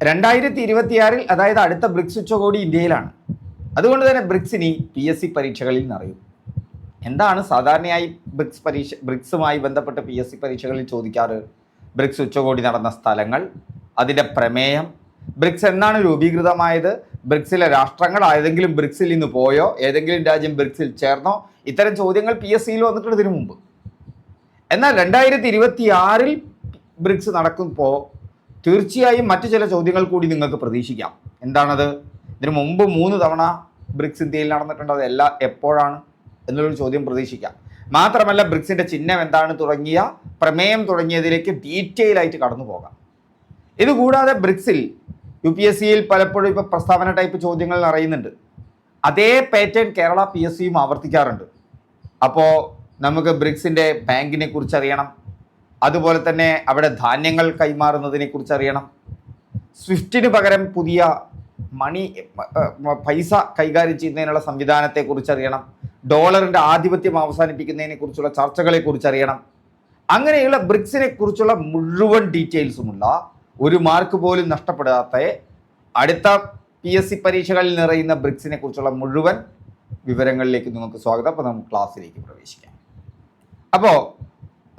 2026 അതായത് അടുത്ത ബ്രിക്സ് ഉച്ചകോടി ഇന്ത്യയിലാണ്. അതുകൊണ്ട് തന്നെ ബ്രിക്സിനി PSC പരീക്ഷകളിൽ നിറയും. എന്താണ് സാധാരണയായി ബ്രിക്സുമായി ബന്ധപ്പെട്ട് PSC പരീക്ഷകളിൽ ചോദിക്കാറ്? ബ്രിക്സ് ഉച്ചകോടി നടന്ന സ്ഥലങ്ങൾ, അതിൻ്റെ പ്രമേയം, ബ്രിക്സ് എന്നാണ് രൂപീകൃതമായത്, ബ്രിക്സിലെ രാഷ്ട്രങ്ങൾ ഏതെങ്കിലും ബ്രിക്സിൽ നിന്ന് പോയോ, ഏതെങ്കിലും രാജ്യം ബ്രിക്സിൽ ചേർന്നോ, ഇത്തരം ചോദ്യങ്ങൾ PSCയിൽ വന്നിട്ടുണ്ട് ഇതിനു മുമ്പ്. എന്നാൽ 2026 ബ്രിക്സ് നടക്കുമ്പോൾ തീർച്ചയായും മറ്റു ചില ചോദ്യങ്ങൾ കൂടി നിങ്ങൾക്ക് പ്രതീക്ഷിക്കാം. എന്താണത്? ഇതിനു മുമ്പ് 3 തവണ ബ്രിക്സ് ഇന്ത്യയിൽ നടന്നിട്ടുണ്ട്. അതെല്ലാം എപ്പോഴാണ് എന്നുള്ളൊരു ചോദ്യം പ്രതീക്ഷിക്കാം. മാത്രമല്ല ബ്രിക്സിൻ്റെ ചിഹ്നം എന്താണ് തുടങ്ങിയ പ്രമേയം തുടങ്ങിയതിലേക്ക് ഡീറ്റെയിൽ ആയിട്ട് കടന്നു പോകാം. ഇതുകൂടാതെ ബ്രിക്സിൽ UPSCയിൽ പലപ്പോഴും ഇപ്പോൾ പ്രസ്താവന ടൈപ്പ് ചോദ്യങ്ങൾ അറിയുന്നുണ്ട്. അതേ പാറ്റേൺ കേരള PSCയും ആവർത്തിക്കാറുണ്ട്. അപ്പോൾ നമുക്ക് ബ്രിക്സിൻ്റെ ബാങ്കിനെ കുറിച്ച് അറിയണം, അതുപോലെ തന്നെ അവിടെ ധാന്യങ്ങൾ കൈമാറുന്നതിനെ കുറിച്ച് അറിയണം, സ്വിഫ്റ്റിന് പകരം പുതിയ പൈസ കൈകാര്യം ചെയ്യുന്നതിനുള്ള സംവിധാനത്തെക്കുറിച്ച് അറിയണം, ഡോളറിൻ്റെ ആധിപത്യം അവസാനിപ്പിക്കുന്നതിനെ കുറിച്ചുള്ള ചർച്ചകളെക്കുറിച്ച് അറിയണം. അങ്ങനെയുള്ള ബ്രിക്സിനെ കുറിച്ചുള്ള മുഴുവൻ ഡീറ്റെയിൽസുമുള്ള, ഒരു മാർക്ക് പോലും നഷ്ടപ്പെടാത്ത, അടുത്ത PSC പരീക്ഷകളിൽ നിറയുന്ന ബ്രിക്സിനെ കുറിച്ചുള്ള മുഴുവൻ വിവരങ്ങളിലേക്ക് നിങ്ങൾക്ക് സ്വാഗതം. അപ്പോൾ നമുക്ക് ക്ലാസ്സിലേക്ക് പ്രവേശിക്കാം. അപ്പോൾ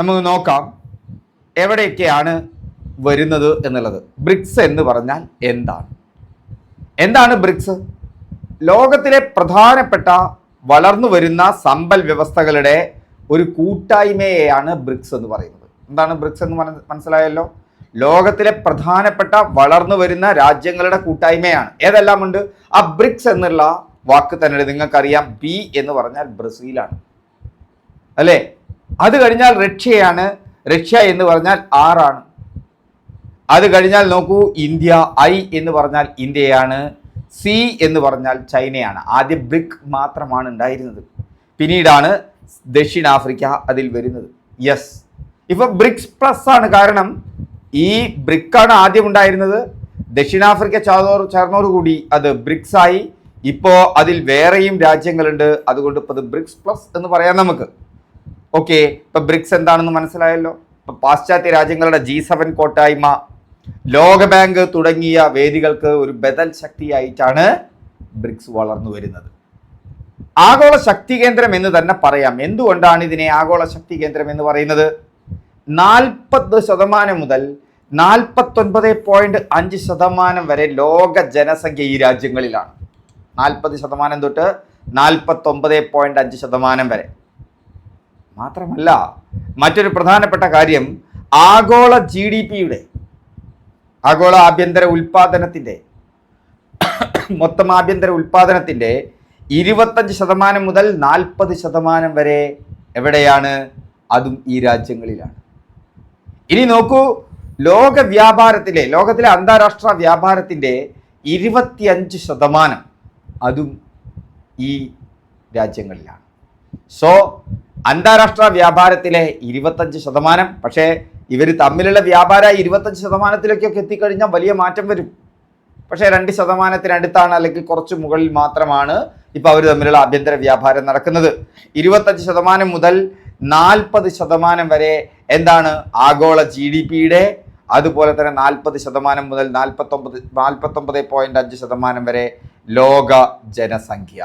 നമുക്ക് നോക്കാം എവിടെയൊക്കെയാണ് വരുന്നത് എന്നുള്ളത്. ബ്രിക്സ് എന്ന് പറഞ്ഞാൽ എന്താണ് ബ്രിക്സ്? ലോകത്തിലെ പ്രധാനപ്പെട്ട വളർന്നു വരുന്ന സമ്പൽ വ്യവസ്ഥകളുടെ ഒരു കൂട്ടായ്മയെയാണ് ബ്രിക്സ് എന്ന് പറയുന്നത്. എന്താണ് ബ്രിക്സ് എന്ന് മനസ്സിലായല്ലോ? ലോകത്തിലെ പ്രധാനപ്പെട്ട വളർന്നു വരുന്ന രാജ്യങ്ങളുടെ കൂട്ടായ്മയാണ്. ഏതെല്ലാം ഉണ്ട്? ആ ബ്രിക്സ് എന്നുള്ള വാക്ക് തന്നെ നിങ്ങൾക്കറിയാം. ബി എന്ന് പറഞ്ഞാൽ ബ്രസീലാണ്, അല്ലേ? അത് കഴിഞ്ഞാൽ റഷ്യയാണ്. റഷ്യ എന്ന് പറഞ്ഞാൽ ആറാണ്. അത് കഴിഞ്ഞാൽ നോക്കൂ, ഇന്ത്യ. ഐ എന്ന് പറഞ്ഞാൽ ഇന്ത്യയാണ്. സി എന്ന് പറഞ്ഞാൽ ചൈനയാണ്. ആദ്യം ബ്രിക് മാത്രമാണ് ഉണ്ടായിരുന്നത്, പിന്നീടാണ് ദക്ഷിണാഫ്രിക്ക അതിൽ വരുന്നത്. യെസ്, ഇപ്പൊ ബ്രിക്സ് പ്ലസ് ആണ്. കാരണം ഈ ബ്രിക്കാണ് ആദ്യം ഉണ്ടായിരുന്നത്. ദക്ഷിണാഫ്രിക്ക ചേർന്നോടുകൂടി അത് ബ്രിക്സ് ആയി. ഇപ്പോൾ അതിൽ വേറെയും രാജ്യങ്ങളുണ്ട്. അതുകൊണ്ട് ഇപ്പോൾ അത് ബ്രിക്സ് പ്ലസ് എന്ന് പറയാം നമുക്ക്. ഓക്കെ, ഇപ്പൊ ബ്രിക്സ് എന്താണെന്ന് മനസ്സിലായല്ലോ. ഇപ്പൊ പാശ്ചാത്യ രാജ്യങ്ങളുടെ G7 കൂട്ടായ്മ, ലോകബാങ്ക് തുടങ്ങിയ വേദികൾക്ക് ഒരു ബദൽ ശക്തിയായിട്ടാണ് ബ്രിക്സ് വളർന്നു വരുന്നത്. ആഗോള ശക്തി കേന്ദ്രം എന്ന് തന്നെ പറയാം. എന്തുകൊണ്ടാണ് ഇതിനെ ആഗോള ശക്തി കേന്ദ്രം എന്ന് പറയുന്നത്? 40% മുതൽ 49.5% വരെ ലോക ജനസംഖ്യ ഈ രാജ്യങ്ങളിലാണ്. 40% തൊട്ട് 49.5% വരെ. മാത്രമല്ല മറ്റൊരു പ്രധാനപ്പെട്ട കാര്യം, ആഗോള GDPയുടെ, ആഗോള ആഭ്യന്തര ഉൽപാദനത്തിൻ്റെ, മൊത്തം ആഭ്യന്തര ഉൽപാദനത്തിൻ്റെ 25% മുതൽ 40% വരെ എവിടെയാണ്? അതും ഈ രാജ്യങ്ങളിലാണ്. ഇനി നോക്കൂ, ലോകത്തിലെ അന്താരാഷ്ട്ര വ്യാപാരത്തിൻ്റെ 25% അതും ഈ രാജ്യങ്ങളിലാണ്. സോ അന്താരാഷ്ട്ര വ്യാപാരത്തിലെ 25%, പക്ഷേ ഇവർ തമ്മിലുള്ള വ്യാപാരം 25%ലേക്കൊക്കെ എത്തിക്കഴിഞ്ഞാൽ വലിയ മാറ്റം വരും. പക്ഷേ 2%-അടുത്താണ്, അല്ലെങ്കിൽ കുറച്ച് മുകളിൽ മാത്രമാണ് ഇപ്പോൾ അവർ തമ്മിലുള്ള ആഭ്യന്തര വ്യാപാരം നടക്കുന്നത്. 25% മുതൽ 40% വരെ എന്താണ്? ആഗോള GDPയുടെ, അതുപോലെ തന്നെ 40% മുതൽ 49.5% വരെ ലോക ജനസംഖ്യ.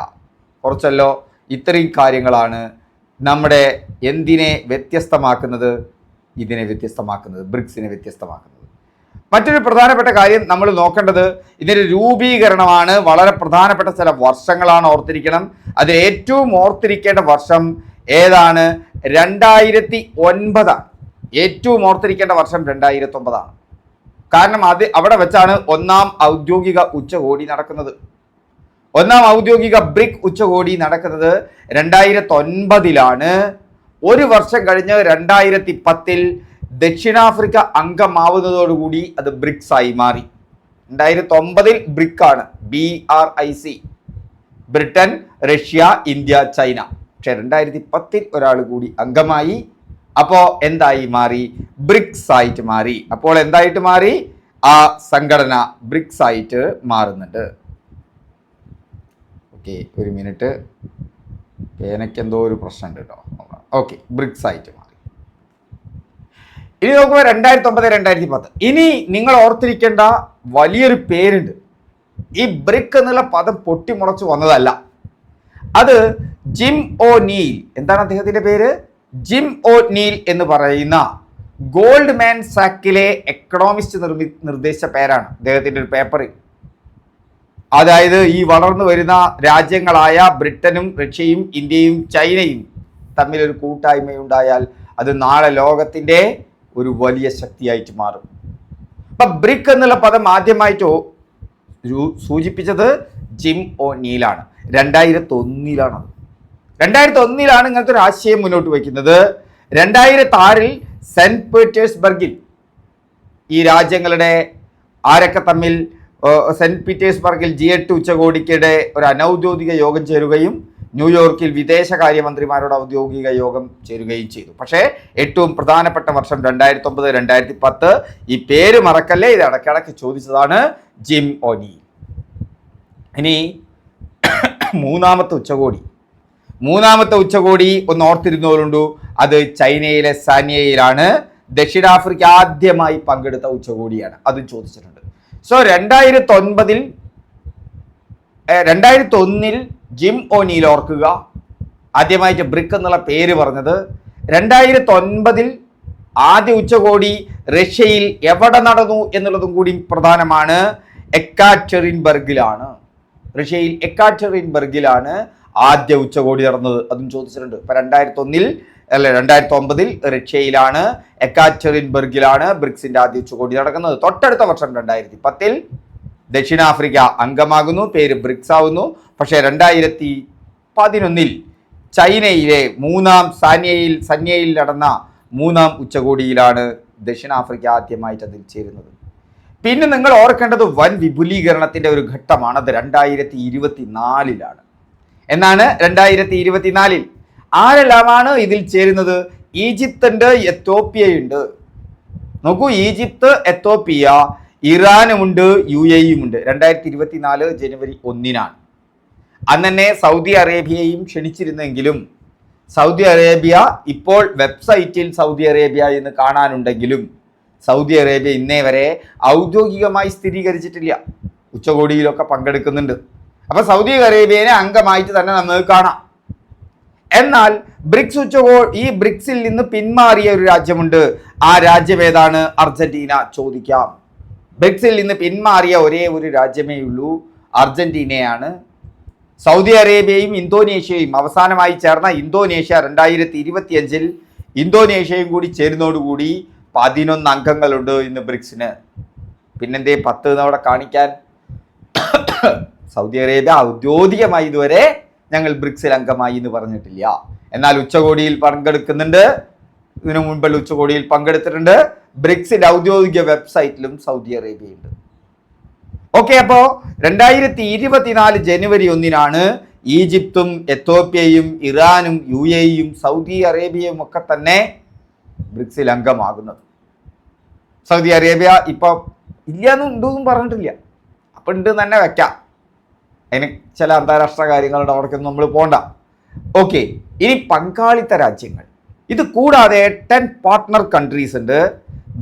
കുറച്ചല്ലോ. ഇത്രയും കാര്യങ്ങളാണ് നമ്മുടെ എന്തിനെ വ്യത്യസ്തമാക്കുന്നത്, ഇതിനെ വ്യത്യസ്തമാക്കുന്നത്, ബ്രിക്സിനെ വ്യത്യസ്തമാക്കുന്നത്. മറ്റൊരു പ്രധാനപ്പെട്ട കാര്യം നമ്മൾ നോക്കേണ്ടത് ഇതിൻ്റെ രൂപീകരണമാണ്. വളരെ പ്രധാനപ്പെട്ട ചില വർഷങ്ങളാണ്, ഓർത്തിരിക്കണം. അത് ഏറ്റവും ഓർത്തിരിക്കേണ്ട വർഷം ഏതാണ്? 2009. ഏറ്റവും ഓർത്തിരിക്കേണ്ട വർഷം 2009. കാരണം അവിടെ വെച്ചാണ് ഒന്നാം ഔദ്യോഗിക ഉച്ചകോടി നടക്കുന്നത്. ഒന്നാം ഔദ്യോഗിക ബ്രിക് ഉച്ചകോടി നടക്കുന്നത് 2009 ഒരു വർഷം കഴിഞ്ഞ് 2010 ദക്ഷിണാഫ്രിക്ക അംഗമാവുന്നതോടുകൂടി അത് ബ്രിക്സ് ആയി മാറി. 2009 ബ്രിക്കാണ്, BRIC, Britain, Russia, India, China. പക്ഷെ 2010 ഒരാൾ കൂടി അംഗമായി. അപ്പോൾ എന്തായി മാറി? ബ്രിക്സ് ആയിട്ട് മാറി. അപ്പോൾ എന്തായിട്ട് മാറി? ആ സംഘടന ബ്രിക്സ് ആയിട്ട് മാറുന്നുണ്ട്. ഓക്കെ, ഒരു മിനിറ്റ്, പേനയ്ക്ക് എന്തോ ഒരു പ്രശ്നമുണ്ട് കേട്ടോ. ഓക്കെ, ബ്രിക്സ് ആയിട്ട് മാറി. ഇനി നോക്കുമ്പോൾ 2009 2010. ഇനി നിങ്ങൾ ഓർത്തിരിക്കേണ്ട വലിയൊരു പേരുണ്ട്. ഈ ബ്രിക് എന്നുള്ള പദം പൊട്ടിമുളച്ചു വന്നതല്ല. അത് ജിം ഒ നീൽ, എന്താണ് അദ്ദേഹത്തിന്റെ പേര്? ജിം ഒ നീൽ എന്ന് പറയുന്ന ഗോൾഡ്മാൻ സാക്കിലെ എക്കണോമിസ്റ്റ് നിർദ്ദേശിച്ച പേരാണ് അദ്ദേഹത്തിന്റെ ഒരു പേപ്പറിൽ. അതായത് ഈ വളർന്നു വരുന്ന രാജ്യങ്ങളായ ബ്രിട്ടനും റഷ്യയും ഇന്ത്യയും ചൈനയും തമ്മിലൊരു കൂട്ടായ്മയുണ്ടായാൽ അത് നാളെ ലോകത്തിന്റെ ഒരു വലിയ ശക്തിയായിട്ട് മാറും. അപ്പൊ ബ്രിക് എന്നുള്ള പദം ആദ്യമായിട്ട് സൂചിപ്പിച്ചത് ജിം ഒ നീലാണ്. 2001 2001 ഇങ്ങനത്തെ ഒരു ആശയം മുന്നോട്ട് വയ്ക്കുന്നത്. 2006 സെന്റ് പീറ്റേഴ്സ്ബർഗിൽ ഈ രാജ്യങ്ങളുടെ ആരൊക്കെ തമ്മിൽ സെന്റ് പീറ്റേഴ്സ്ബർഗിൽ G8 ഉച്ചകോടിക്കിടെ ഒരു അനൗദ്യോഗിക യോഗം ചേരുകയും ന്യൂയോർക്കിൽ വിദേശകാര്യമന്ത്രിമാരുടെ ഔദ്യോഗിക യോഗം ചേരുകയും ചെയ്തു. പക്ഷേ ഏറ്റവും പ്രധാനപ്പെട്ട വർഷം 2009 2010. ഈ പേര് മറക്കല്ലേ, ഇത് ഇടയ്ക്കിടയ്ക്ക് ചോദിച്ചതാണ് ജിം ഒ നീൽ. ഇനി മൂന്നാമത്തെ ഉച്ചകോടി ഒന്ന് ഓർത്തിരുന്നവരുണ്ടു. അത് ചൈനയിലെ സാനിയയിലാണ്. ദക്ഷിണാഫ്രിക്ക ആദ്യമായി പങ്കെടുത്ത ഉച്ചകോടിയാണ്, അതും ചോദിച്ചിട്ടുണ്ട്. സോ 2001 ജിം ഒ നീൽ ഓർക്കുക, ആദ്യമായിട്ട് ബ്രിക് എന്നുള്ള പേര് പറഞ്ഞത്. 2009 ആദ്യ ഉച്ചകോടി റഷ്യയിൽ എവിടെ നടന്നു എന്നുള്ളതും കൂടി പ്രധാനമാണ്. എക്കാറ്ററിൻബർഗിലാണ്. റഷ്യയിൽ എക്കാറ്ററിൻബർഗിലാണ് ആദ്യ ഉച്ചകോടി നടന്നത്, അതും ചോദിച്ചിട്ടുണ്ട്. ഇപ്പൊ 2009 റഷ്യയിലാണ്, എക്കാറ്ററിൻബർഗിലാണ് ബ്രിക്സിന്റെ ആദ്യ ഉച്ചകോടി നടക്കുന്നത്. തൊട്ടടുത്ത വർഷം 2010 ദക്ഷിണാഫ്രിക്ക അംഗമാകുന്നു, പേര് ബ്രിക്സ് ആവുന്നു. പക്ഷേ 2011 ചൈനയിലെ സന്യയിൽ നടന്ന മൂന്നാം ഉച്ചകോടിയിലാണ് ദക്ഷിണാഫ്രിക്ക ആദ്യമായിട്ട് അതിൽ ചേരുന്നത്. പിന്നെ നിങ്ങൾ ഓർക്കേണ്ടത് വൻ വിപുലീകരണത്തിന്റെ ഒരു ഘട്ടമാണ്. അത് 2024 എന്നാണ്. 2024 ആരെല്ലാമാണ് ഇതിൽ ചേരുന്നത്? ഈജിപ്ത് ഉണ്ട്, എത്യോപ്യയുണ്ട്. നോക്കൂ, ഈജിപ്ത്, എത്യോപ്യ, ഇറാനുമുണ്ട്, UAE ഉണ്ട്. 2024 ജനുവരി 1 അന്ന് തന്നെ സൗദി അറേബ്യയും ക്ഷണിച്ചിരുന്നെങ്കിലും സൗദി അറേബ്യ ഇപ്പോൾ വെബ്സൈറ്റിൽ സൗദി അറേബ്യ എന്ന് കാണാനുണ്ടെങ്കിലും സൗദി അറേബ്യ ഇന്നേ വരെ ഔദ്യോഗികമായി സ്ഥിരീകരിച്ചിട്ടില്ല. ഉച്ചകോടിയിലൊക്കെ പങ്കെടുക്കുന്നുണ്ട്. അപ്പൊ സൗദി അറേബ്യനെ അംഗമായിട്ട് തന്നെ നമുക്ക് കാണാം. എന്നാൽ ഈ ബ്രിക്സിൽ നിന്ന് പിന്മാറിയ ഒരു രാജ്യമുണ്ട്. ആ രാജ്യം ഏതാണ്? അർജന്റീന. ചോദിക്കാം. ബ്രിക്സിൽ നിന്ന് പിന്മാറിയ ഒരേ ഒരു രാജ്യമേ ഉള്ളൂ, അർജന്റീനയാണ്. സൗദി അറേബ്യയും ഇന്തോനേഷ്യയും അവസാനമായി ചേർന്ന ഇന്തോനേഷ്യ 2025 ഇന്തോനേഷ്യയും കൂടി ചേരുന്നതോടുകൂടി 11 അംഗങ്ങളുണ്ട് ഇന്ന് ബ്രിക്സിന്. പിന്നെന്തേ 10 അവിടെ കാണിക്കാൻ? സൗദി അറേബ്യ ഔദ്യോഗികമായി ഇതുവരെ ഞങ്ങൾ ബ്രിക്സിൽ അംഗമായി എന്ന് പറഞ്ഞിട്ടില്ല. എന്നാൽ ഉച്ചകോടിയിൽ പങ്കെടുക്കുന്നുണ്ട്. ഇതിനു മുൻപുള്ള ഉച്ചകോടിയിൽ പങ്കെടുത്തിട്ടുണ്ട്. ബ്രിക്സിന്റെ ഔദ്യോഗിക വെബ്സൈറ്റിലും സൗദി അറേബ്യ ഉണ്ട്. ഓക്കെ, അപ്പോ 2024 ജനുവരി 1 ഈജിപ്തും എത്യോപ്യയും ഇറാനും UAEയും സൗദി അറേബ്യയും ഒക്കെ തന്നെ ബ്രിക്സിൽ അംഗമാകുന്നത്. സൗദി അറേബ്യ ഇപ്പൊ ഇല്ലാന്നും ഉണ്ടെന്നും പറഞ്ഞിട്ടില്ല. അപ്പൊ ഉണ്ട് തന്നെ വെക്കാം. അതിന് ചില അന്താരാഷ്ട്ര കാര്യങ്ങളുടെ അവിടേക്കൊന്നും നമ്മൾ പോണ്ട. ഓക്കെ, ഇനി പങ്കാളിത്ത രാജ്യങ്ങൾ. ഇത് കൂടാതെ 10 പാർട്ട്ണർ കൺട്രീസ് ഉണ്ട്.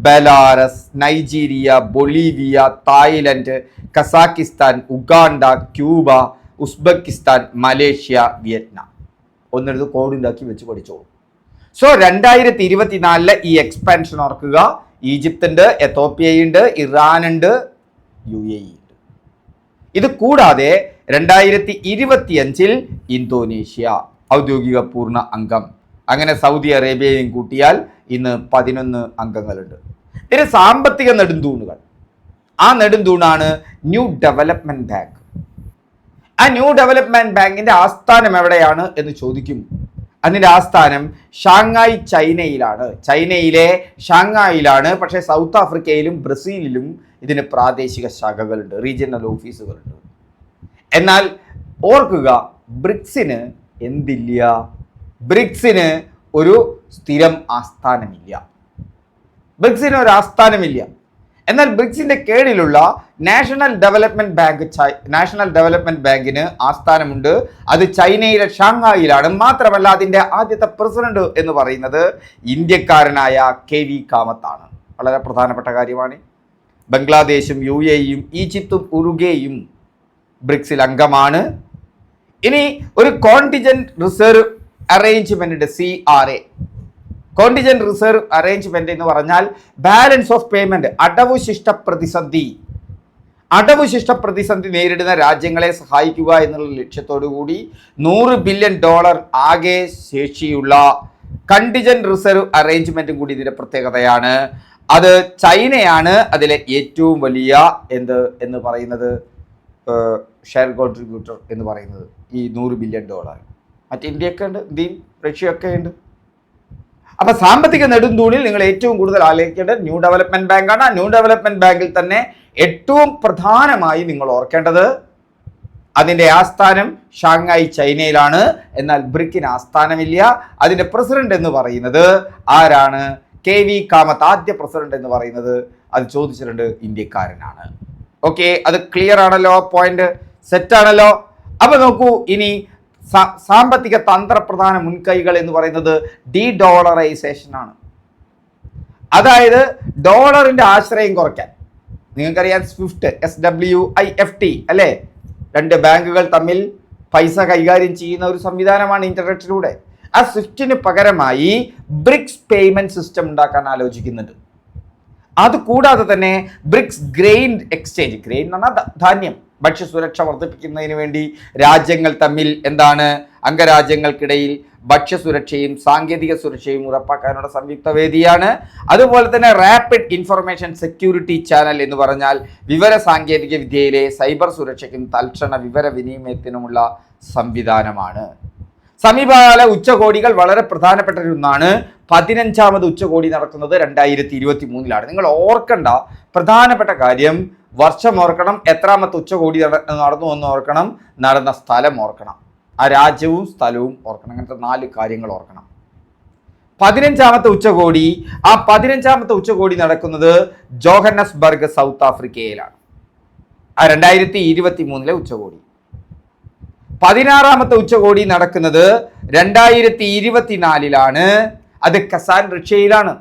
Belarus, Nigeria, Bolivia, Thailand, Kazakhstan, Uganda, Cuba, Uzbekistan, Malaysia, Vietnam. ഒന്നെടുത്ത് കോഡ് ഉണ്ടാക്കി വെച്ച് പഠിച്ചോളൂ. സോ 2024 ഈ എക്സ്പാൻഷൻ ഓർക്കുക. ഈജിപ്ത് ഉണ്ട്, എത്യോപ്യയുണ്ട്, ഇറാനുണ്ട്, UAE ഉണ്ട്. ഇത് കൂടാതെ 2025 ഇന്തോനേഷ്യ ഔദ്യോഗിക പൂർണ്ണ അംഗം. അങ്ങനെ സൗദി അറേബ്യയും കൂട്ടിയാൽ ഇന്ന് 11 അംഗങ്ങളുണ്ട്. പിന്നെ സാമ്പത്തിക നെടുന്തൂണുകൾ. ആ നെടുന്തൂണാണ് ന്യൂ ഡെവലപ്മെന്റ് ബാങ്ക്. ആ ന്യൂ ഡെവലപ്മെന്റ് ബാങ്കിന്റെ ആസ്ഥാനം എവിടെയാണ് എന്ന് ചോദിക്കും. അതിന്റെ ആസ്ഥാനം ഷാങ്ഹായ്, ചൈനയിലാണ്. ചൈനയിലെ ഷാങ്ഹായിലാണ്. പക്ഷേ സൗത്ത് ആഫ്രിക്കയിലും ബ്രസീലിലും ഇതിന് പ്രാദേശിക ശാഖകളുണ്ട്, റീജിയണൽ ഓഫീസുകളുണ്ട്. എന്നാൽ ഓർക്കുക, ബ്രിക്സിന് എന്തില്ല? ബ്രിക്സിന് ഒരു സ്ഥിരം ആസ്ഥാനമില്ല. ബ്രിക്സിന് ഒരു ആസ്ഥാനമില്ല. എന്നാൽ ബ്രിക്സിന്റെ കീഴിലുള്ള നാഷണൽ ഡെവലപ്മെന്റ് ബാങ്കിന് ആസ്ഥാനമുണ്ട്. അത് ചൈനയിലെ ഷാങ്ഹായിലാണ്. മാത്രമല്ല അതിന്റെ ആദ്യത്തെ പ്രസിഡന്റ് എന്ന് പറയുന്നത് ഇന്ത്യക്കാരനായ KV കാമത്താണ്. വളരെ പ്രധാനപ്പെട്ട കാര്യമാണ്. ബംഗ്ലാദേശും UAEയും ഈജിപ്തും ഉറുഗ്വേയും ബ്രിക്സിൽ അംഗമാണ്. ഇനി ഒരു contingent reserve arrangement CRA. Contingent reserve arrangement എന്ന് പറഞ്ഞാൽ ബാലൻസ് ഓഫ് പേയ്മെന്റ്, അടവുശിഷ്ട പ്രതിസന്ധി നേരിടുന്ന രാജ്യങ്ങളെ സഹായിക്കുക എന്നുള്ള ലക്ഷ്യത്തോടു കൂടി $100 ബില്യൺ ആകെ ശേഷിയുള്ള കണ്ടിജന്റ് റിസർവ് അറേഞ്ച്മെന്റും കൂടി ഇതിന്റെ പ്രത്യേകതയാണ്. അത് ചൈനയാണ് അതിലെ ഏറ്റവും വലിയ എന്ന് പറയുന്നത് ഷെയർ കോൺട്രിബ്യൂട്ടർ എന്ന് പറയുന്നത്. ഈ $100 ബില്യൺ മറ്റ് ഇന്ത്യയൊക്കെ ഉണ്ട്, ഇന്ത്യയും റഷ്യയൊക്കെ ഉണ്ട്. അപ്പൊ സാമ്പത്തിക നെടുന്തൂണിൽ നിങ്ങൾ ഏറ്റവും കൂടുതൽ ആലോചിക്കേണ്ടത് ന്യൂ ഡെവലപ്മെന്റ് ബാങ്കാണ്. ന്യൂ ഡെവലപ്മെന്റ് ബാങ്കിൽ തന്നെ ഏറ്റവും പ്രധാനമായി നിങ്ങൾ ഓർക്കേണ്ടത് അതിന്റെ ആസ്ഥാനം ഷാങ്ഹായ് ചൈനയിലാണ്. എന്നാൽ ബ്രിക്കിന് ആസ്ഥാനമില്ല. അതിന്റെ പ്രസിഡന്റ് എന്ന് പറയുന്നത് ആരാണ്? KV കാമത്ത്. ആദ്യ പ്രസിഡന്റ് എന്ന് പറയുന്നത് അത് ചോദിച്ചിട്ടുണ്ട്, ഇന്ത്യക്കാരനാണ്. ഓക്കെ, അത് ക്ലിയർ ആണല്ലോ, പോയിന്റ് സെറ്റ് ആണല്ലോ. അപ്പൊ നോക്കൂ, ഇനി സാമ്പത്തിക തന്ത്രപ്രധാന മുൻകൈകൾ എന്ന് പറയുന്നത് ഡീഡോളറൈസേഷൻ ആണ്. അതായത് ഡോളറിന്റെ ആശ്രയം കുറയ്ക്കാൻ. നിങ്ങൾക്കറിയാം SWIFT അല്ലേ? 2 ബാങ്കുകൾ തമ്മിൽ പൈസ കൈകാര്യം ചെയ്യുന്ന ഒരു സംവിധാനമാണ് ഇന്റർനെറ്റിലൂടെ. ആ സ്വിഫ്റ്റിന് പകരമായി ബ്രിക്സ് പേയ്മെന്റ് സിസ്റ്റം ഉണ്ടാക്കാൻ ആലോചിക്കുന്നുണ്ട്. അതുകൂടാതെ തന്നെ ബ്രിക്സ് ഗ്രെയിൻ എക്സ്ചേഞ്ച്, ഗ്രെയിൻ എന്ന് പറഞ്ഞാൽ ധാന്യം, ഭക്ഷ്യസുരക്ഷ വർദ്ധിപ്പിക്കുന്നതിന് വേണ്ടി രാജ്യങ്ങൾ തമ്മിൽ അംഗരാജ്യങ്ങൾക്കിടയിൽ ഭക്ഷ്യസുരക്ഷയും സാങ്കേതിക സുരക്ഷയും ഉറപ്പാക്കാനുള്ള സംയുക്ത വേദിയാണ്. അതുപോലെ തന്നെ റാപ്പിഡ് ഇൻഫർമേഷൻ സെക്യൂരിറ്റി ചാനൽ എന്ന് പറഞ്ഞാൽ വിവര സാങ്കേതിക വിദ്യയിലെ സൈബർ സുരക്ഷയ്ക്കും തൽക്ഷണ വിവര വിനിമയത്തിനുമുള്ള സംവിധാനമാണ്. സമീപകാല ഉച്ചകോടികൾ വളരെ പ്രധാനപ്പെട്ട ഒന്നാണ്. 15ാമത് ഉച്ചകോടി നടക്കുന്നത് 2023 നിങ്ങൾ ഓർക്കേണ്ട പ്രധാനപ്പെട്ട കാര്യം, വർഷം ഓർക്കണം, എത്രാമത്തെ ഉച്ചകോടി നടന്നു എന്ന് ഓർക്കണം, നടന്ന സ്ഥലം ഓർക്കണം, ആ രാജ്യവും സ്ഥലവും ഓർക്കണം. അങ്ങനത്തെ 4 കാര്യങ്ങൾ ഓർക്കണം. 15ാമത്തെ ഉച്ചകോടി, ആ 15ാമത്തെ ഉച്ചകോടി നടക്കുന്നത് ജോഹന്നസ്ബർഗ്, സൗത്ത് ആഫ്രിക്കയിലാണ്. ആ 2023 ഉച്ചകോടി. 16ാമത്തെ ഉച്ചകോടി നടക്കുന്നത് 2024 അത് കസാൻ, റഷ്യയിലാണ്.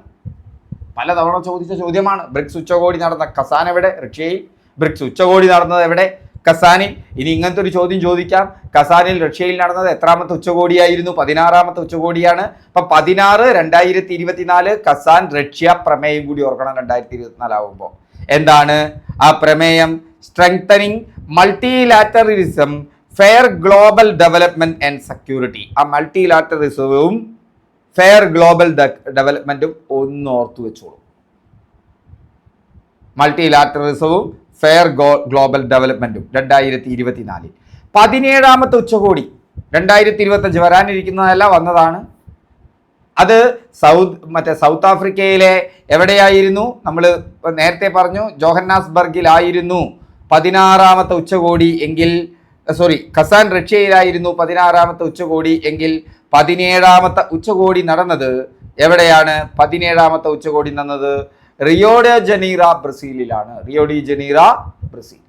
പലതവണ ചോദിച്ച ചോദ്യമാണ്. ബ്രിക്സ് ഉച്ചകോടി നടന്ന കസാൻ എവിടെ? റഷ്യയിൽ. ബ്രിക്സ് ഉച്ചകോടി നടന്നത് എവിടെ? കസാനിൽ. ഇനി ഇങ്ങനത്തെ ഒരു ചോദ്യം ചോദിക്കാം, കസാനിൽ റഷ്യയിൽ നടന്നത് എത്രാമത്തെ ഉച്ചകോടിയായിരുന്നു? 16ാമത്തെ ഉച്ചകോടിയാണ്. അപ്പൊ 16, 2024 കസാൻ, റഷ്യ. പ്രമേയം കൂടി ഓർക്കണം 2024 ആകുമ്പോൾ. എന്താണ് ആ പ്രമേയം? Strengthening multilateralism, fair global development and security. ആ മൾട്ടിലാറ്ററലിസവും ഫെയർ ഗ്ലോബൽ ഡെവലപ്മെന്റും ഒന്ന് ഓർത്തു വെച്ചോളൂ. മൾട്ടിലാറ്ററലിസവും ഫെയർ ഗ്ലോബൽ ഡെവലപ്മെന്റും 2024. 17ാമത്തെ ഉച്ചകോടി 2025 വരാനിരിക്കുന്നതല്ല, വന്നതാണ്. അത് സൗത്ത് ആഫ്രിക്കയിലെ എവിടെയായിരുന്നു? നമ്മൾ നേരത്തെ പറഞ്ഞു, ജോഹന്നാസ്ബർഗിലായിരുന്നു 16ാമത്തെ ഉച്ചകോടി എങ്കിൽ, കസാൻ റഷ്യയിലായിരുന്നു 16ാമത്തെ ഉച്ചകോടി എങ്കിൽ 17ാമത്തെ ഉച്ചകോടി നടന്നത് എവിടെയാണ്? 17ാമത്തെ ഉച്ചകോടി നടന്നത് റിയോ ഡി ജനീറോ, ബ്രസീലിലാണ്. Rio de Janeiro, Brazil.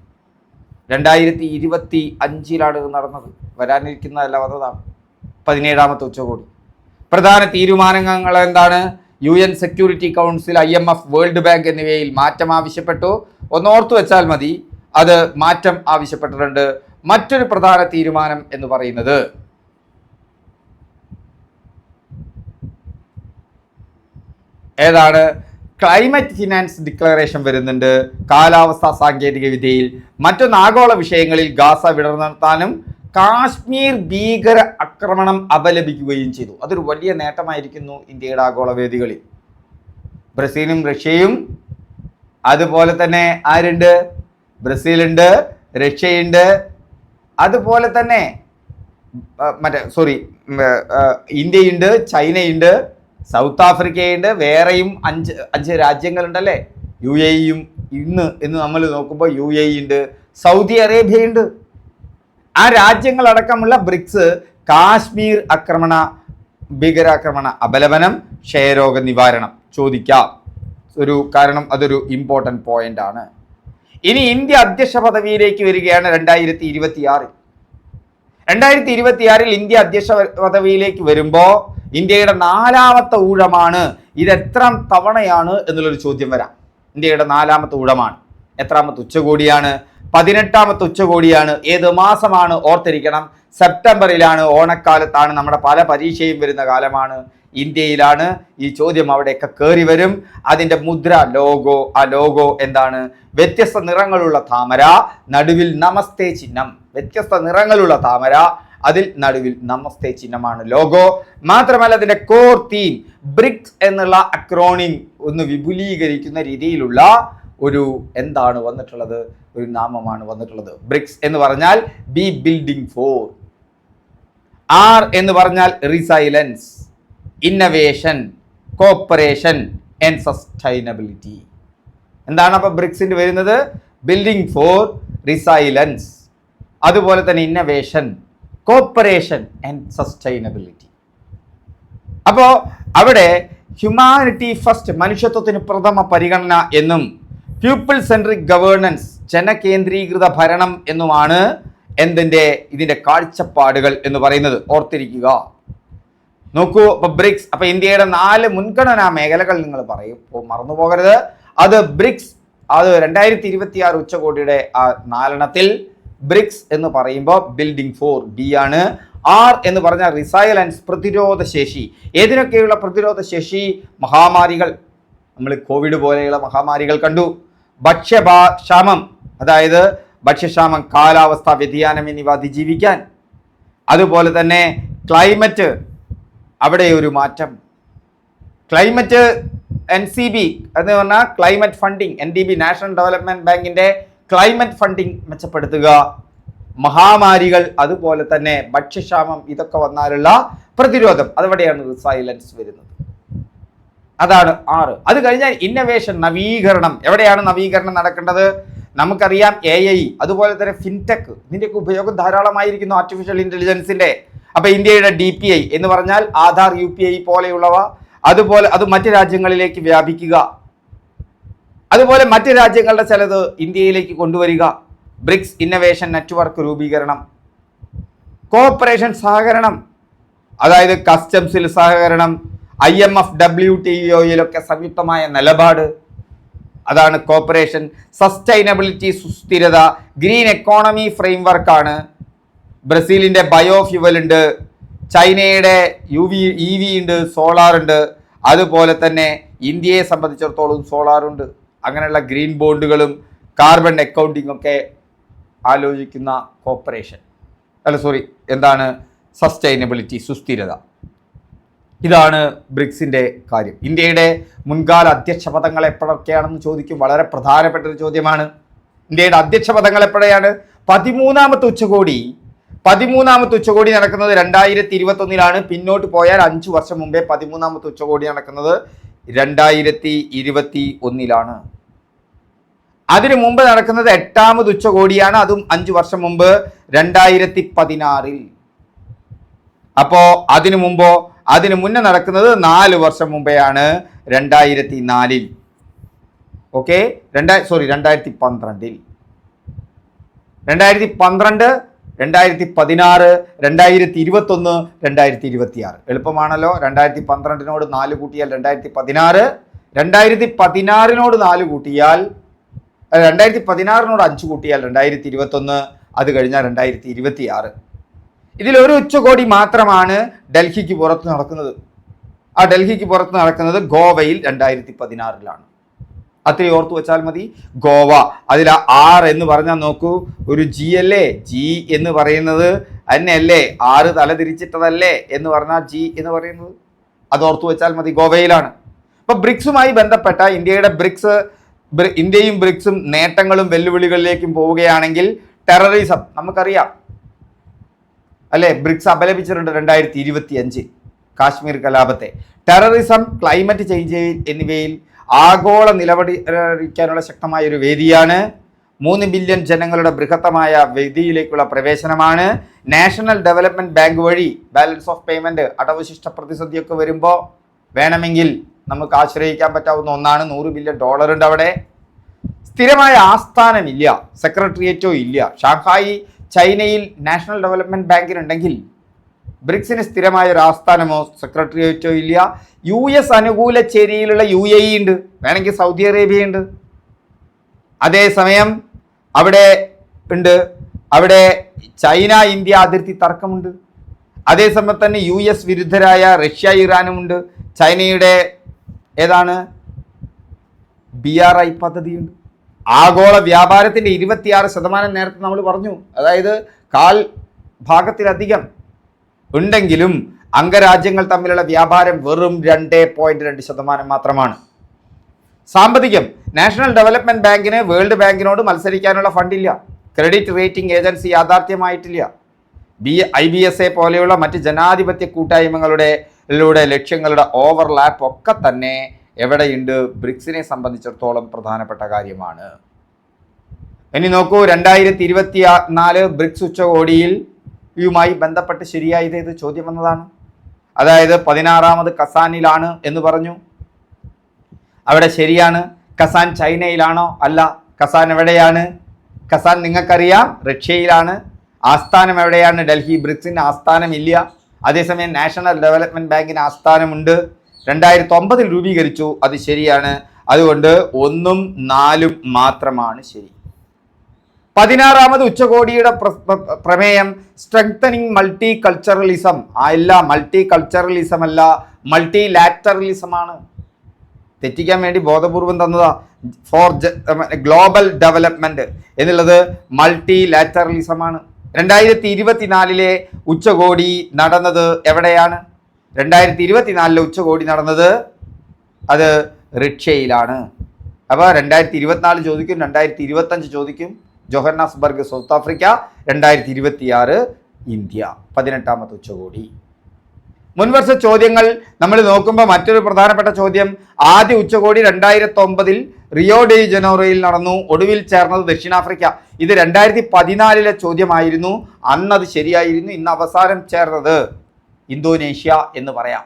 2025 നടന്നത്. വരാനിരിക്കുന്നതല്ല, വന്നതാണ് 17ാമത്തെ ഉച്ചകോടി. പ്രധാന തീരുമാനങ്ങൾ എന്താണ്? UN security council, IMF, world bank എന്നിവയിൽ മാറ്റം ആവശ്യപ്പെട്ടു. ഓർത്തു വെച്ചാൽ മതി, അത് മാറ്റം ആവശ്യപ്പെട്ടിട്ടുണ്ട്. മറ്റൊരു പ്രധാന തീരുമാനം എന്ന് പറയുന്നത് ഏതാണ്? ക്ലൈമറ്റ് ഫിനാൻസ് ഡിക്ലറേഷൻ വരുന്നുണ്ട്. കാലാവസ്ഥാ സാങ്കേതിക വിദ്യയിൽ. മറ്റൊന്ന്, ആഗോള വിഷയങ്ങളിൽ ഗാസ വിടർത്താനും കാശ്മീർ ഭീകര ആക്രമണം അപലപിക്കുകയും ചെയ്തു. അതൊരു വലിയ നേട്ടമായിരിക്കുന്നു ഇന്ത്യയുടെ ആഗോള വേദികളിൽ. ബ്രസീലും റഷ്യയും, അതുപോലെ തന്നെ ആരുണ്ട്? ബ്രസീലുണ്ട്, റഷ്യയുണ്ട്, അതുപോലെ തന്നെ ഇന്ത്യയുണ്ട്, ചൈനയുണ്ട്, സൗത്ത് ആഫ്രിക്കയുണ്ട്, വേറെയും 5 രാജ്യങ്ങളുണ്ടല്ലേ. UAEയും ഇന്ന് നമ്മൾ നോക്കുമ്പോൾ UAE ഉണ്ട്, സൗദി അറേബ്യയുണ്ട്. ആ രാജ്യങ്ങളടക്കമുള്ള ബ്രിക്സ് കാശ്മീർ ഭീകരാക്രമണ അപലപനം, ക്ഷയരോഗ നിവാരണം ചോദിക്കാം. കാരണം അതൊരു ഇമ്പോർട്ടൻ്റ് പോയിന്റ് ആണ്. ഇനി ഇന്ത്യ അധ്യക്ഷ പദവിയിലേക്ക് വരികയാണ് 2026. 2026 ഇന്ത്യ അധ്യക്ഷ പദവിയിലേക്ക് വരുമ്പോൾ ഇന്ത്യയുടെ 4ാമത്തെ ഊഴമാണ്. ഇത് എത്രാം തവണയാണ് എന്നുള്ളൊരു ചോദ്യം വരാം. ഇന്ത്യയുടെ 4ാമത്തെ ഊഴമാണ്. എത്രാമത്തെ ഉച്ചകോടിയാണ്? 18ാമത്തെ ഉച്ചകോടിയാണ്. ഏത് മാസമാണ്? ഓർത്തിരിക്കണം, സെപ്റ്റംബറിലാണ്. ഓണക്കാലത്താണ്. നമ്മുടെ പല പരീക്ഷയും വരുന്ന കാലമാണ്. ഇന്ത്യയിലാണ്. ഈ ചോദ്യം അവിടെയൊക്കെ കയറി വരും. അതിൻ്റെ മുദ്ര ലോഗോ. ആ ലോഗോ എന്താണ്? വ്യത്യസ്ത നിറങ്ങളുള്ള താമര, നടുവിൽ നമസ്തേ ചിഹ്നം. വ്യത്യസ്ത നിറങ്ങളുള്ള താമര, അതിൽ നടുവിൽ നമസ്തേ ചിഹ്നമാണ് ലോഗോ. മാത്രമല്ല അതിൻ്റെ കോർ തീം ബ്രിക്സ് എന്നുള്ള അക്രോണിം ഒന്ന് വിപുലീകരിക്കുന്ന രീതിയിലുള്ള ഒരു എന്താണ് വന്നിട്ടുള്ളത്? ഒരു നാമമാണ് വന്നിട്ടുള്ളത്. ബ്രിക്സ് എന്ന് പറഞ്ഞാൽ ബി ബിൽഡിംഗ് ഫോർ, ആർ എന്ന് പറഞ്ഞാൽ resilience, innovation, cooperation and sustainability. എന്താണ് അപ്പോൾ ബ്രിക്സിൻ്റെ വരുന്നത്? ബിൽഡിംഗ് ഫോർ, റിസൈലൻസ്, അതുപോലെ തന്നെ ഇന്നവേഷൻ, കോപ്പറേഷൻ ആൻഡ് സസ്റ്റൈനബിലിറ്റി. അപ്പോൾ അവിടെ ഹ്യൂമാനിറ്റി ഫസ്റ്റ്, മനുഷ്യത്വത്തിന് പ്രഥമ പരിഗണന എന്നും പീപ്പിൾ സെൻട്രിക് ഗവേണൻസ്, ജനകേന്ദ്രീകൃത ഭരണം എന്നുമാണ് ഇതിൻ്റെ കാഴ്ചപ്പാടുകൾ എന്ന് പറയുന്നത്. ഓർത്തിരിക്കുക. നോക്കൂ, അപ്പൊ ബ്രിക്സ്, അപ്പൊ ഇന്ത്യയുടെ 4 മുൻഗണനാ മേഖലകൾ നിങ്ങൾ പറയും, മറന്നു പോകരുത്. അത് ബ്രിക്സ്, അത് 2026 ഉച്ചകോടിയുടെ ആ 4 ബ്രിക്സ് എന്ന് പറയുമ്പോൾ ബിൽഡിംഗ് ഫോർ ബി ആണ്. ആർ എന്ന് പറഞ്ഞാൽ റിസൈലൻസ്, പ്രതിരോധ ശേഷി. ഏതിനൊക്കെയുള്ള പ്രതിരോധ ശേഷി? മഹാമാരികൾ, നമ്മൾ കോവിഡ് പോലെയുള്ള മഹാമാരികൾ കണ്ടു. ഭക്ഷ്യക്ഷാമം, അതായത് ഭക്ഷ്യക്ഷാമം, കാലാവസ്ഥാ വ്യതിയാനം എന്നിവ അതിജീവിക്കാൻ. അതുപോലെ തന്നെ ക്ലൈമറ്റ്, അവിടെ ഒരു മാറ്റം. ക്ലൈമറ്റ് NCB എന്ന് പറഞ്ഞാൽ climate funding, NDB national development ബാങ്കിന്റെ ക്ലൈമറ്റ് ഫണ്ടിങ് മെച്ചപ്പെടുത്തുക. മഹാമാരികൾ, അതുപോലെ തന്നെ ഭക്ഷ്യക്ഷാമം, ഇതൊക്കെ വന്നാലുള്ള പ്രതിരോധം, അതവിടെയാണ് റിസൈലൻസ് വരുന്നത്. അതാണ് 6. അത് കഴിഞ്ഞാൽ ഇന്നവേഷൻ, നവീകരണം. എവിടെയാണ് നവീകരണം നടക്കേണ്ടത്? നമുക്കറിയാം AI, അതുപോലെ തന്നെ ഫിൻടെക്, ഇതിൻ്റെയൊക്കെ ഉപയോഗം ധാരാളമായിരിക്കുന്നു ആർട്ടിഫിഷ്യൽ ഇൻ്റലിജൻസിൻ്റെ. അപ്പോൾ ഇന്ത്യയുടെ DPI എന്ന് പറഞ്ഞാൽ ആധാർ, UPI പോലെയുള്ളവ, അതുപോലെ അത് മറ്റ് രാജ്യങ്ങളിലേക്ക് വ്യാപിക്കുക. അതുപോലെ മറ്റ് രാജ്യങ്ങളുടെ ചിലത് ഇന്ത്യയിലേക്ക് കൊണ്ടുവരിക. ബ്രിക്സ് ഇന്നവേഷൻ നെറ്റ്വർക്ക് രൂപീകരണം. കോഓപ്പറേഷൻ, സഹകരണം, അതായത് കസ്റ്റംസിൽ സഹകരണം, IMF, WTO-യിലൊക്കെ സംയുക്തമായ നിലപാട്, അതാണ് കോഓപ്പറേഷൻ. സസ്റ്റൈനബിലിറ്റി, സുസ്ഥിരത. ഗ്രീൻ എക്കോണമി ഫ്രെയിംവർക്കാണ്. ബ്രസീലിൻ്റെ ബയോഫ്യുവൽ ഉണ്ട്, ചൈനയുടെ EV ഉണ്ട്, സോളാർ ഉണ്ട്. അതുപോലെ തന്നെ ഇന്ത്യയെ സംബന്ധിച്ചിടത്തോളം സോളാറുണ്ട്. അങ്ങനെയുള്ള ഗ്രീൻ ബോണ്ടുകളും കാർബൺ അക്കൗണ്ടിങ് ഒക്കെ ആലോചിക്കുന്ന കോർപ്പറേഷൻ, എന്താണ് സസ്റ്റൈനബിലിറ്റി, സുസ്ഥിരത. ഇതാണ് ബ്രിക്സിൻ്റെ കാര്യം. ഇന്ത്യയുടെ മുൻകാല അധ്യക്ഷ പദങ്ങൾ എപ്പോഴൊക്കെയാണെന്ന് ചോദിക്കും. വളരെ പ്രധാനപ്പെട്ട ഒരു ചോദ്യമാണ്. ഇന്ത്യയുടെ അധ്യക്ഷ പദങ്ങൾ എപ്പോഴാണ്? 13ാമത്തെ ഉച്ചകോടി. 13ാമത്തെ ഉച്ചകോടി നടക്കുന്നത് 2021 പിന്നോട്ട് പോയാൽ 5 വർഷം മുമ്പേ 13ാമത്തെ ഉച്ചകോടി നടക്കുന്നത് 2021. അതിനു മുമ്പ് നടക്കുന്നത് 8ാമത് ഉച്ചകോടിയാണ്, അതും 5 വർഷം മുമ്പ് 2016. അപ്പോ അതിനു മുന്നേ നടക്കുന്നത് 4 വർഷം മുമ്പെയാണ് 2004. ഓക്കെ, 2012, 2012, 2016, 2021, 2026. എളുപ്പമാണല്ലോ. 2012 4 കൂട്ടിയാൽ 2016, 2016 4 കൂട്ടിയാൽ 2016 5 കൂട്ടിയാൽ 2021, അത് കഴിഞ്ഞാൽ 2026. ഇതിലൊരു ഉച്ചകോടി മാത്രമാണ് ഡൽഹിക്ക് പുറത്ത് നടക്കുന്നത്. ആ ഡൽഹിക്ക് പുറത്ത് നടക്കുന്നത് ഗോവയിൽ 2016. അത്രയും ഓർത്തു വെച്ചാൽ മതി. ഗോവ, അതിൽ R എന്ന് പറഞ്ഞാൽ നോക്കൂ, ഒരു G അല്ലേ? G എന്ന് പറയുന്നത് അല്ലേ? 6 തല തിരിച്ചിട്ടതല്ലേ എന്ന് പറഞ്ഞാൽ G എന്ന് പറയുന്നത്, അത് ഓർത്തു വെച്ചാൽ മതി. ഗോവയിലാണ്. അപ്പൊ ബ്രിക്സുമായി ബന്ധപ്പെട്ട ഇന്ത്യയും ബ്രിക്സും നേട്ടങ്ങളും വെല്ലുവിളികളിലേക്കും പോവുകയാണെങ്കിൽ, ടെററിസം നമുക്കറിയാം അല്ലെ? ബ്രിക്സ് അപലപിച്ചിട്ടുണ്ട് 2025 കാശ്മീർ കലാപത്തെ. ടെററിസം, ക്ലൈമറ്റ് ചേഞ്ച് എന്നിവയിൽ ആഗോള നിലപാടിക്കാനുള്ള ശക്തമായ ഒരു വേദിയാണ്. 3 ബില്യൺ ജനങ്ങളുടെ ബൃഹത്തമായ വേദിയിലേക്കുള്ള പ്രവേശനമാണ്. നാഷണൽ ഡെവലപ്മെന്റ് ബാങ്ക് വഴി ബാലൻസ് ഓഫ് പേയ്മെന്റ്, അടവശിഷ്ട പ്രതിസന്ധിയൊക്കെ വരുമ്പോൾ വേണമെങ്കിൽ നമുക്ക് ആശ്രയിക്കാൻ പറ്റാവുന്ന ഒന്നാണ്. $100 ബില്യൺ ഉണ്ട് അവിടെ. സ്ഥിരമായ ആസ്ഥാനമില്ല, സെക്രട്ടേറിയറ്റോ ഇല്ല. ഷാങ്ഹായി ചൈനയിൽ നാഷണൽ ഡെവലപ്മെന്റ് ബാങ്കിനുണ്ടെങ്കിൽ ബ്രിക്സിന് സ്ഥിരമായ ഒരു ആസ്ഥാനമോ സെക്രട്ടേറിയറ്റോ ഇല്ല. US അനുകൂല ചേരിയിലുള്ള UAE ഉണ്ട്, വേണമെങ്കിൽ സൗദി അറേബ്യ ഉണ്ട്. അതേസമയം അവിടെ ഉണ്ട്, അവിടെ ചൈന ഇന്ത്യ അതിർത്തി തർക്കമുണ്ട്. അതേസമയം തന്നെ US വിരുദ്ധരായ റഷ്യ ഇറാനും ഉണ്ട്. ചൈനയുടെ ഏതാണ് BRI പദ്ധതിയുണ്ട്. ആഗോള വ്യാപാരത്തിൻ്റെ 26% നേരത്തെ നമ്മൾ പറഞ്ഞു, അതായത് കാൽ ഭാഗത്തിലധികം ഉണ്ടെങ്കിലും അംഗരാജ്യങ്ങൾ തമ്മിലുള്ള വ്യാപാരം വെറും 2.2% മാത്രമാണ്. സാമ്പത്തികം, നാഷണൽ ഡെവലപ്മെന്റ് ബാങ്കിന് വേൾഡ് ബാങ്കിനോട് മത്സരിക്കാനുള്ള ഫണ്ടില്ല. ക്രെഡിറ്റ് റേറ്റിംഗ് ഏജൻസി യാഥാർത്ഥ്യമായിട്ടില്ല. IBSA പോലെയുള്ള മറ്റ് ജനാധിപത്യ കൂട്ടായ്മകളുടെ ലക്ഷ്യങ്ങളുടെ ഓവർലാപ്പ് ഒക്കെ തന്നെ എവിടെയുണ്ട്? ബ്രിക്സിനെ സംബന്ധിച്ചിടത്തോളം പ്രധാനപ്പെട്ട കാര്യമാണ്. ഇനി നോക്കൂ, 2024 ബ്രിക്സ് ഉച്ചകോടിയിൽ യുമായി ബന്ധപ്പെട്ട് ശരിയായത് ഏത് ചോദ്യം വന്നതാണ്. അതായത് 16ാമത് കസാനിലാണ് എന്ന് പറഞ്ഞു. അവിടെ ശരിയാണ്. കസാൻ ചൈനയിലാണോ? അല്ല. കസാൻ എവിടെയാണ്? കസാൻ നിങ്ങൾക്കറിയാം, റഷ്യയിലാണ്. ആസ്ഥാനം എവിടെയാണ്? ഡൽഹി. ബ്രിക്സിന് ആസ്ഥാനമില്ല. അതേസമയം നാഷണൽ ഡെവലപ്മെന്റ് ബാങ്കിന് ആസ്ഥാനമുണ്ട്. 2009 രൂപീകരിച്ചു, അത് ശരിയാണ്. അതുകൊണ്ട് 1ഉം 4ഉം മാത്രമാണ് ശരി. 16ാമത് ഉച്ചകോടിയുടെ പ്രമേയം സ്ട്രെങ്തനിങ് മൾട്ടി കൾച്ചറലിസം അല്ല, മൾട്ടി കൾച്ചറലിസം അല്ല, മൾട്ടി ലാറ്ററലിസമാണ്. തെറ്റിക്കാൻ വേണ്ടി ബോധപൂർവം തന്നതാ. ഫോർ ഗ്ലോബൽ ഡെവലപ്മെന്റ് എന്നുള്ളത് മൾട്ടി ലാറ്ററലിസമാണ്. 2024 ഉച്ചകോടി നടന്നത് എവിടെയാണ്? 2024 ഉച്ചകോടി നടന്നത് അത് റഷ്യയിലാണ്. അപ്പോൾ 2024 ചോദിക്കും, 2025 ചോദിക്കും. Johannesburg South Africa, 2026 India. 18ാമത്തെ ഉച്ചകോടി. മുൻവർഷ ചോദ്യങ്ങൾ നമ്മൾ നോക്കുമ്പോൾ മറ്റൊരു പ്രധാനപ്പെട്ട ചോദ്യം, ആദ്യ ഉച്ചകോടി 2009 റിയോ ഡി ജനീറോയിൽ നടന്നു, ഒടുവിൽ ചേർന്നത് ദക്ഷിണാഫ്രിക്ക. ഇത് 2014 ചോദ്യമായിരുന്നു, അന്നത് ശരിയായിരുന്നു. ഇന്ന് അവസാനം ചേർന്നത് ഇന്തോനേഷ്യ എന്ന് പറയാം.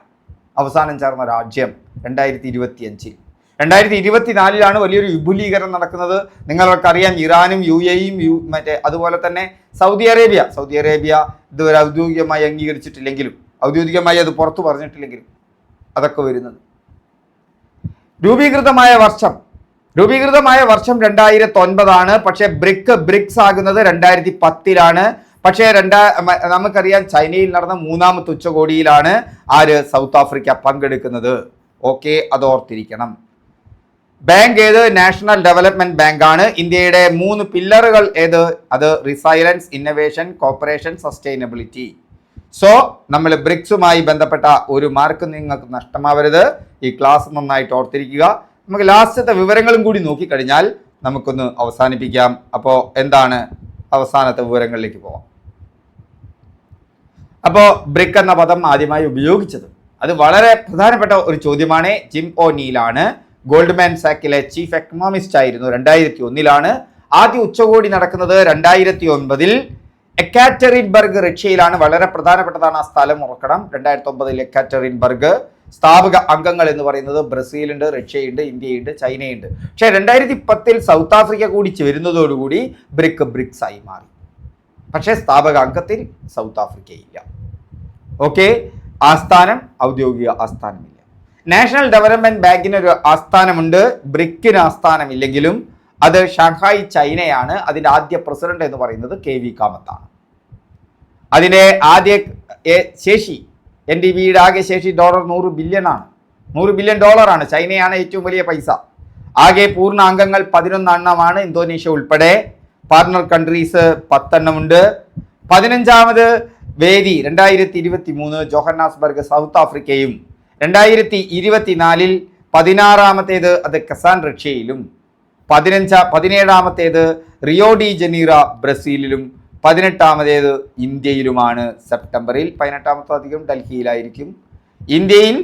അവസാനം ചേർന്ന രാജ്യം 2025. 2024 വലിയൊരു വിപുലീകരണം നടക്കുന്നത്. നിങ്ങൾക്കറിയാം, ഇറാനും UAEയും അതുപോലെ തന്നെ സൗദി അറേബ്യ ഇതുവരെ ഔദ്യോഗികമായി അംഗീകരിച്ചിട്ടില്ലെങ്കിലും, ഔദ്യോഗികമായി അത് പുറത്തു പറഞ്ഞിട്ടില്ലെങ്കിലും അതൊക്കെ വരുന്നത്. രൂപീകൃതമായ വർഷം 2009 പക്ഷേ ബ്രിക്സ് ആകുന്നത് 2010 പക്ഷേ നമുക്കറിയാം ചൈനയിൽ നടന്ന 3ാമത്തെ ഉച്ചകോടിയിലാണ് സൗത്ത് ആഫ്രിക്ക പങ്കെടുക്കുന്നത്. ഓക്കെ, അത് ഓർത്തിരിക്കണം. ബാങ്ക് ഏത്? നാഷണൽ ഡെവലപ്മെന്റ് ബാങ്കാണ്. ഇന്ത്യയുടെ 3 പില്ലറുകൾ ഏത്? അത് resilience, innovation, corporation, sustainability. So നമ്മൾ ബ്രിക്സുമായി ബന്ധപ്പെട്ട ഒരു മാർക്ക് നിങ്ങൾക്ക് നഷ്ടമാവരുത്. ഈ ക്ലാസ് നന്നായിട്ട് ഓർത്തിരിക്കുക. നമുക്ക് ലാസ്റ്റത്തെ വിവരങ്ങളും കൂടി നോക്കിക്കഴിഞ്ഞാൽ നമുക്കൊന്ന് അവസാനിപ്പിക്കാം. അപ്പോൾ എന്താണ് അവസാനത്തെ വിവരങ്ങളിലേക്ക് പോവാം. അപ്പോൾ ബ്രിക് എന്ന പദം ആദ്യമായി ഉപയോഗിച്ചത്, അത് വളരെ പ്രധാനപ്പെട്ട ഒരു ചോദ്യമാണ്. ജിം ഓ'നീലാണ്, ഗോൾഡ്മാൻ സാക്കിലെ ചീഫ് എക്കണോമിസ്റ്റ് ആയിരുന്നു. 2001 ആദ്യ ഉച്ചകോടി നടക്കുന്നത് 2009 എക്കാറ്ററിൻബർഗ് റഷ്യയിലാണ്. വളരെ പ്രധാനപ്പെട്ടതാണ്, ആ സ്ഥലം ഓർക്കണം. 2009 എക്കാറ്ററിൻബർഗ്. സ്ഥാപക അംഗങ്ങൾ എന്ന് പറയുന്നത് ബ്രസീലുണ്ട്, റഷ്യയുണ്ട്, ഇന്ത്യയുണ്ട്, ചൈനയുണ്ട്. പക്ഷേ 2010 സൗത്ത് ആഫ്രിക്ക കൂടി വരുന്നതോടുകൂടി ബ്രിക്സ് ആയി മാറി. പക്ഷേ സ്ഥാപക അംഗത്തിൽ സൗത്ത് ആഫ്രിക്കയില്ല. ഓക്കെ, ആസ്ഥാനം, ഔദ്യോഗിക ആസ്ഥാനമില്ല. നാഷണൽ ഡെവലപ്മെന്റ് ബാങ്കിന് ഒരു ആസ്ഥാനമുണ്ട്, ബ്രിക്കിന് ആസ്ഥാനമില്ലെങ്കിലും അത് ഷാങ്ഹായ് ചൈനയാണ്. അതിൻ്റെ ആദ്യ പ്രസിഡന്റ് എന്ന് പറയുന്നത് KV കാമത്താണ്. അതിൻ്റെ ആദ്യ ശേഷി, NDBയുടെ ആകെ ശേഷി $100 ബില്യൺ ആണ്. $100 ബില്യൺ ആണ്. ചൈനയാണ് ഏറ്റവും വലിയ പൈസ. ആകെ പൂർണ്ണ അംഗങ്ങൾ 11 എണ്ണമാണ്, ഇന്തോനേഷ്യ ഉൾപ്പെടെ. Partner countries 10 എണ്ണമുണ്ട്. 15ാമത് വേദി 2023 ജോഹന്നാസ്ബർഗ് സൗത്ത് ആഫ്രിക്കയും, 2024 16ാമത്തേത് അത് കസാൻ റഷ്യയിലും, 17ാമത്തേത് റിയോ ഡി ജനീറ ബ്രസീലിലും, 18ാമതേത് ഇന്ത്യയിലുമാണ്. സെപ്റ്റംബറിൽ 18ാമത്തെ അധികം ഡൽഹിയിലായിരിക്കും. ഇന്ത്യയിൽ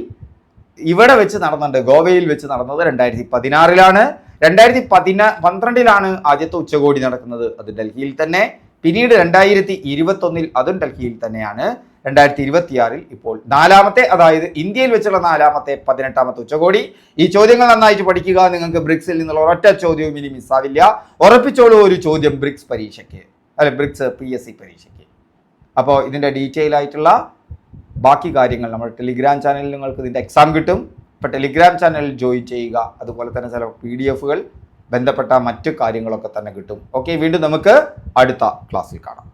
ഇവിടെ വെച്ച് നടന്നുണ്ട്, ഗോവയിൽ വെച്ച് നടന്നത് 2016 2012 ആദ്യത്തെ ഉച്ചകോടി നടക്കുന്നത്, അത് ഡൽഹിയിൽ തന്നെ. പിന്നീട് 2021 അതും ഡൽഹിയിൽ തന്നെയാണ്. 2026 ഇപ്പോൾ നാലാമത്തെ, അതായത് ഇന്ത്യയിൽ വെച്ചുള്ള നാലാമത്തെ 18ാമത്തെ ഉച്ചകോടി. ഈ ചോദ്യങ്ങൾ നന്നായിട്ട് പഠിക്കുക. നിങ്ങൾക്ക് ബ്രിക്സിൽ നിന്നുള്ള ഒരൊറ്റ ചോദ്യവും ഇനി മിസ്സാവില്ല. ഉറപ്പിച്ചോളൂ ഒരു ചോദ്യം ബ്രിക്സ് പരീക്ഷയ്ക്ക്, അല്ലെ ബ്രിക്സ് PSC പരീക്ഷയ്ക്ക്. അപ്പോൾ ഇതിൻ്റെ ഡീറ്റെയിൽ ആയിട്ടുള്ള ബാക്കി കാര്യങ്ങൾ നമ്മുടെ ടെലിഗ്രാം ചാനലിൽ നിങ്ങൾക്ക് ഇതിൻ്റെ എക്സാം കിട്ടും. ഇപ്പോൾ ടെലിഗ്രാം ചാനലിൽ ജോയിൻ ചെയ്യുക. അതുപോലെ തന്നെ ചില PDF ബന്ധപ്പെട്ട മറ്റു കാര്യങ്ങളൊക്കെ തന്നെ കിട്ടും. ഓക്കെ, വീണ്ടും നമുക്ക് അടുത്ത ക്ലാസ്സിൽ കാണാം.